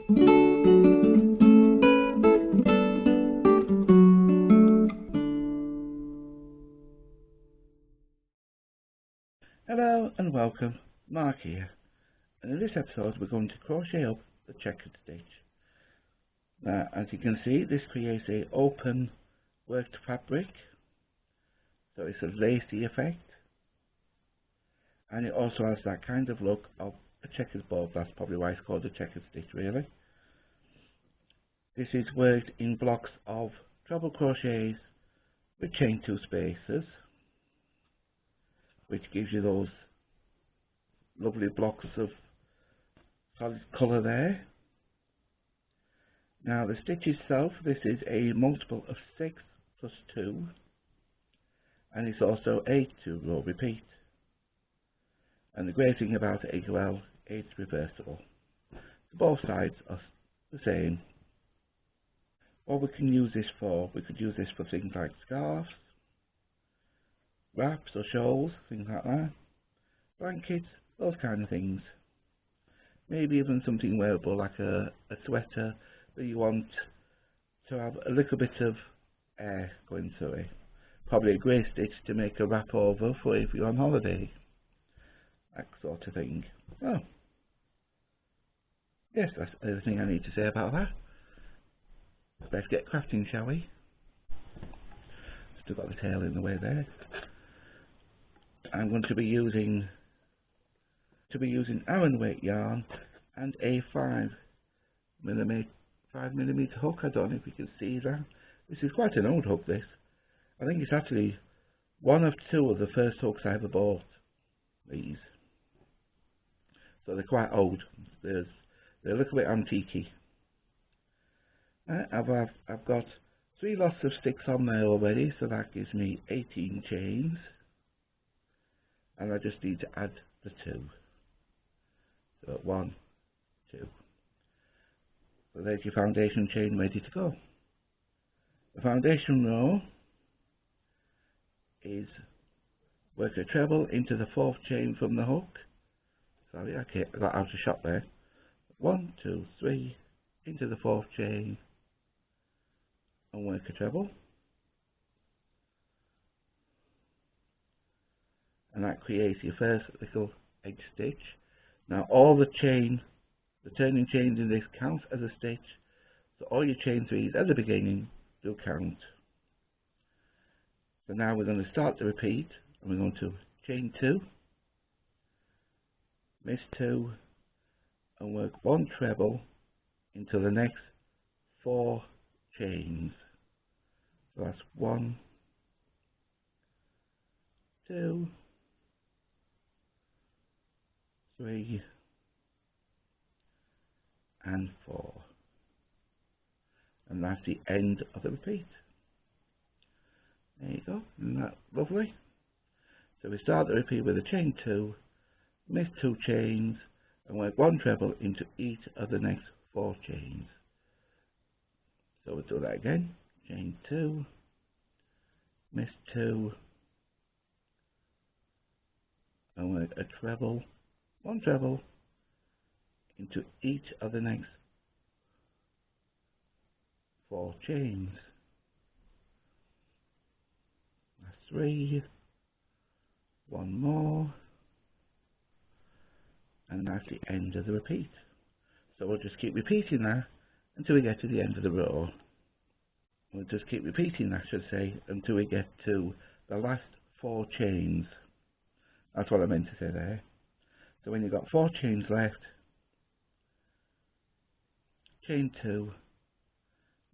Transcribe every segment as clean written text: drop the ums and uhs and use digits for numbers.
Hello and welcome, Mark here, and in this episode we're going to crochet up the checkered stitch. Now, as you can see, this creates a open worked fabric, so it's a lacy effect, and it also has that kind of look of a checkered board. That's probably why it's called a checkered stitch, really. This is worked in blocks of treble crochets with chain 2 spaces, which gives you those lovely blocks of solid colour there. Now the stitch itself, this is a multiple of 6 plus 2, and it's also a 2-row repeat. And the great thing about it as well, it's reversible. So both sides are the same. What we can use this for, we could use this for things like scarves, wraps or shawls, things like that, blankets, those kind of things. Maybe even something wearable like a sweater that you want to have a little bit of air going through it. Probably a great stitch to make a wrap over for if you're on holiday, that sort of thing. Oh, yes, that's everything I need to say about that. Let's get crafting, shall we? Still got the tail in the way there. I'm going to be using Aran weight yarn and a 5mm hook. I don't know if you can see that. This is quite an old hook, this. I think it's actually one of 2 of the first hooks I ever bought, these. So they're quite old. They're a little bit antique-y. I've got 3 lots of sticks on there already, so that gives me 18 chains. And I just need to add the 2. So 1, 2. So there's your foundation chain ready to go. The foundation row is work a treble into the 4th chain from the hook. Sorry, okay, I got out of shot there. 1, 2, 3 into the 4th chain and work a treble. And that creates your first little edge stitch. Now all the turning chains in this count as a stitch, so all your chain 3s at the beginning do count. So now we're going to start the repeat, and we're going to chain 2, miss 2, and work 1 treble into the next 4 chains. So that's 1, 2, 3 and 4, and that's the end of the repeat. There you go, isn't that lovely? So we start the repeat with a chain 2, miss 2 chains, and work 1 treble into each of the next 4 chains. So we'll do that again. Chain 2, miss 2, and work a treble, 1 treble into each of the next 4 chains. That's 3, 1 more, and that's the end of the repeat. So we'll just keep repeating that until we get to the end of the row. We'll just keep repeating that, I should say, until we get to the last 4 chains. That's what I meant to say there. So when you've got 4 chains left, chain 2,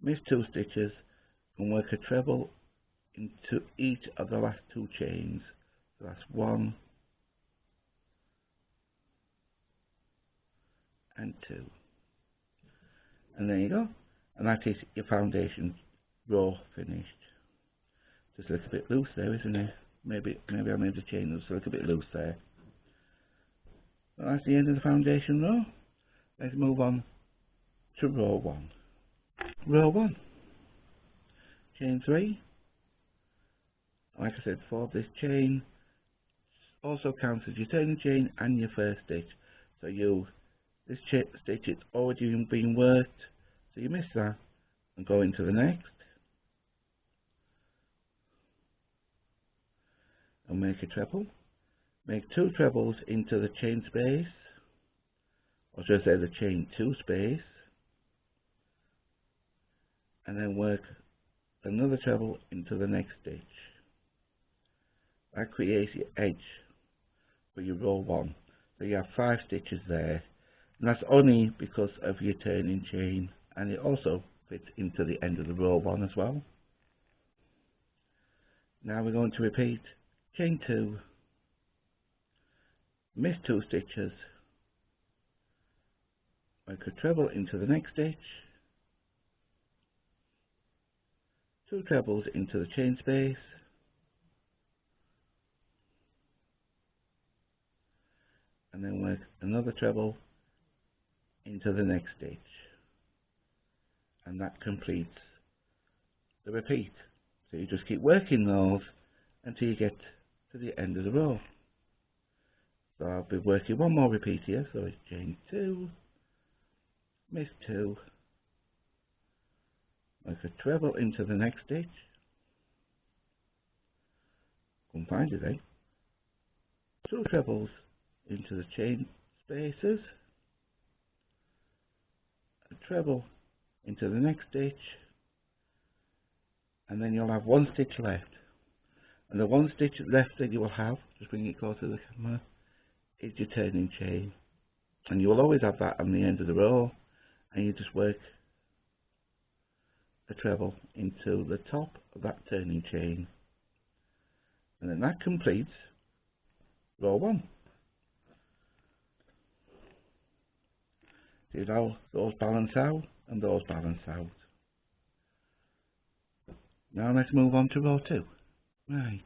miss 2 stitches, and work a treble into each of the last 2 chains. So that's 1 and 2. And there you go. And that is your foundation row finished. Just a little bit loose there, isn't it? Maybe I made the chain a little bit loose there. So that's the end of the foundation row. Let's move on to row 1. Row 1. Chain 3. Like I said before, this chain also counts as your turning chain and your first stitch. So you this stitch is already been worked, so you miss that and go into the next and make a treble. Make 2 trebles into the chain space, or should I say the chain 2 space, and then work another treble into the next stitch. That creates your edge for your row 1. So you have 5 stitches there, and that's only because of your turning chain, and it also fits into the end of the row 1 as well. Now we're going to repeat chain 2, miss 2 stitches, work a treble into the next stitch, 2 trebles into the chain space, and then work another treble into the next stitch, and that completes the repeat. So you just keep working those until you get to the end of the row. So I'll be working one more repeat here, so it's chain 2, miss 2, work a treble into the next stitch, come find it, 2 trebles into the chain spaces, a treble into the next stitch, and then you'll have 1 stitch left. And the 1 stitch left that you will have, just bring it closer to the camera, is your turning chain. And you will always have that on the end of the row, and you just work a treble into the top of that turning chain. And then that completes row 1. See how those balance out and those balance out. Now let's move on to row 2. Right,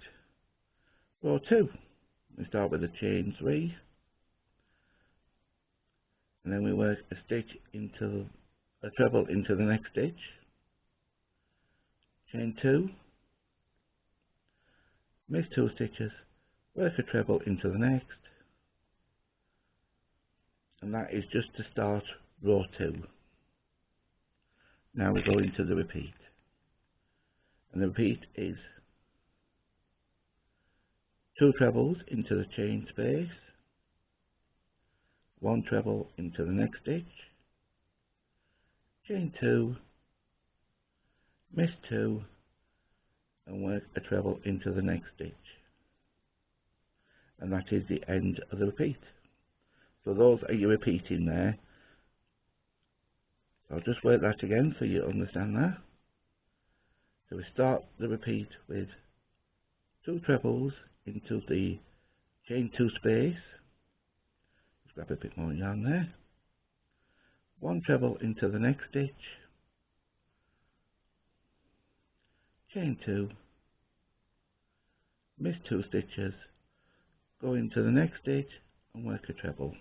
row 2, we start with a chain 3, and then we work a stitch into a treble into the next stitch, chain 2, miss 2 stitches, work a treble into the next, and that is just to start row 2. Now we go into the repeat, and the repeat is 2 trebles into the chain space, 1 treble into the next stitch, chain 2, miss 2, and work a treble into the next stitch. And that is the end of the repeat. So those are your repeating there. So I'll just work that again so you understand that. So we start the repeat with 2 trebles into the chain 2 space, just grab a bit more yarn there, 1 treble into the next stitch, chain 2, miss 2 stitches, go into the next stitch and work a treble,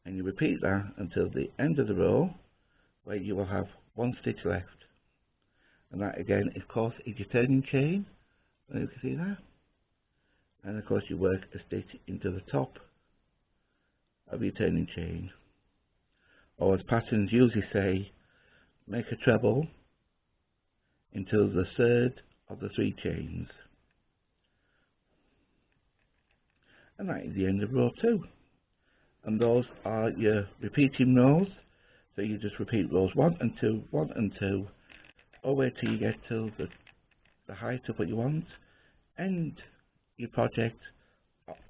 and you repeat that until the end of the row where you will have 1 stitch left, and that again of course is your turning chain, and you can see that. And of course you work a stitch into the top of your turning chain, or as patterns usually say, make a treble into the 3rd of the 3 chains. And that is the end of row 2. And those are your repeating rows, so you just repeat rows 1 and 2, 1 and 2, all the way till you get to the height of what you want. End your project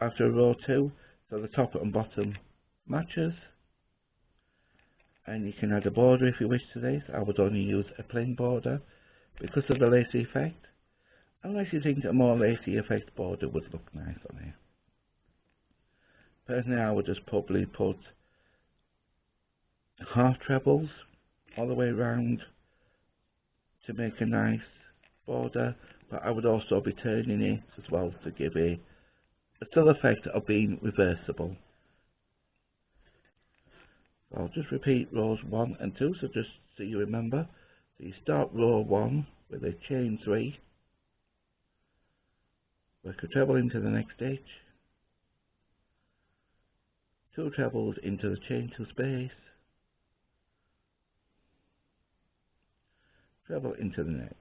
after row 2, so the top and bottom matches, and you can add a border if you wish to this. I would only use a plain border because of the lacy effect, unless you think a more lacy effect border would look nice on here. Personally I would just probably put half trebles all the way around to make a nice border, but I would also be turning it as well to give a still effect of being reversible. So I'll just repeat rows 1 and 2, so just so you remember. So you start row 1 with a chain 3, work a treble into the next stitch, 2 trebles into the chain 2 space, treble into the next,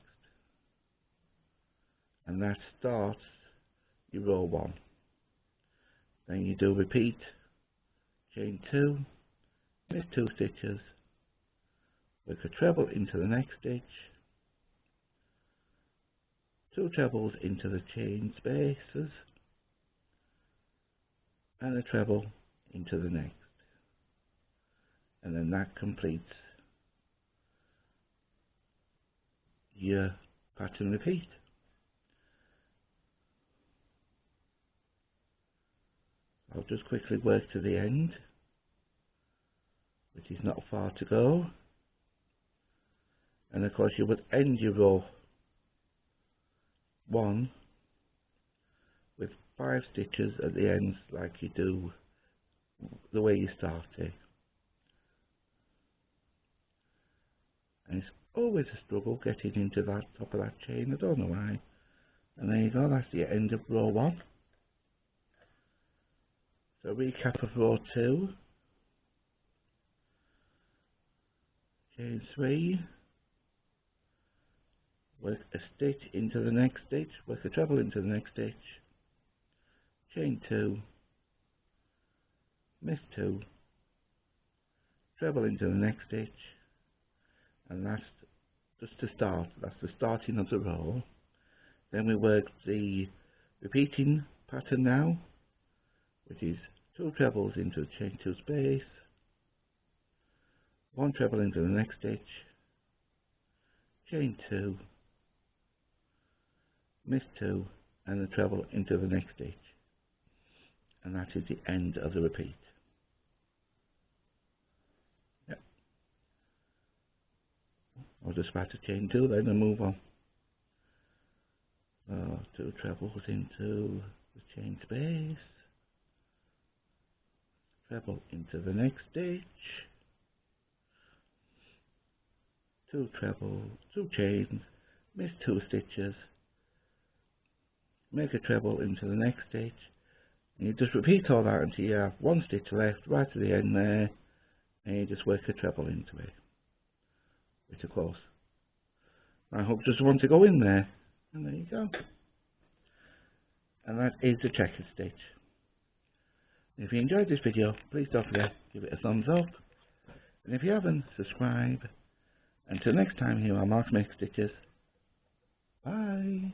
and that starts your row 1. Then you do repeat, chain 2, miss 2 stitches, work a treble into the next stitch, 2 trebles into the chain spaces, and a treble into the next, and then that completes your pattern repeat. I'll just quickly work to the end, which is not far to go, and of course you would end your row 1 with 5 stitches at the ends like you do the way you started. And it's always a struggle getting into that top of that chain, I don't know why. And there you go, that's the end of row 1. So recap of row 2, chain 3, work a stitch into the next stitch, work a treble into the next stitch, chain 2, miss 2, treble into the next stitch, and that's just to start, that's the starting of the row. Then we work the repeating pattern now, which is 2 trebles into the chain 2 space, 1 treble into the next stitch, chain 2, miss 2, and a treble into the next stitch, and that is the end of the repeat. Yep. I'll just back to chain 2 then and move on. 2 trebles into the chain space, treble into the next stitch, 2 trebles, 2 chains, miss 2 stitches, make a treble into the next stitch, and you just repeat all that until you have 1 stitch left right at the end there, and you just work a treble into it, which of course I hope just want to go in there, and there you go. And that is the checkered stitch. If you enjoyed this video, please don't forget to give it a thumbs up, and if you haven't, subscribe. Until next time, here on Mark Makes Stitches. Bye.